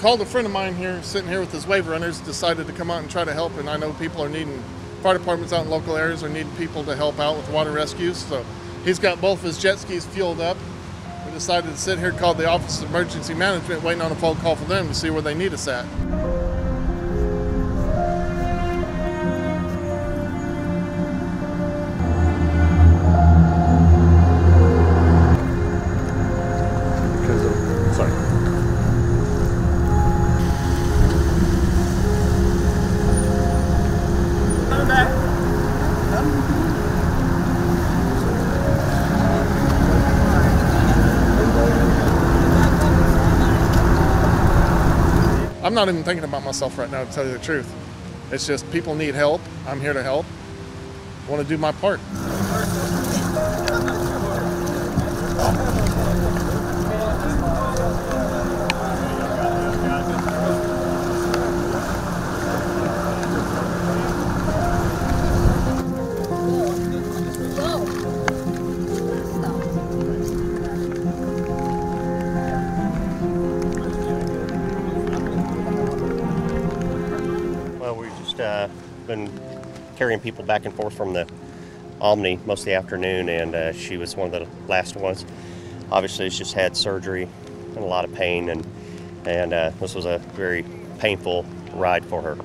Called a friend of mine here, sitting here with his wave runners, decided to come out and try to help, and I know people are needing, fire departments out in local areas are needing people to help out with water rescues, so he's got both his jet skis fueled up. We decided to sit here, called the Office of Emergency Management, waiting on a phone call from them to see where they need us at. I'm not even thinking about myself right now, to tell you the truth. It's just people need help. I'm here to help. I want to do my part. Been carrying people back and forth from the Omni most of the afternoon, and she was one of the last ones. Obviously, she's just had surgery and a lot of pain, and this was a very painful ride for her.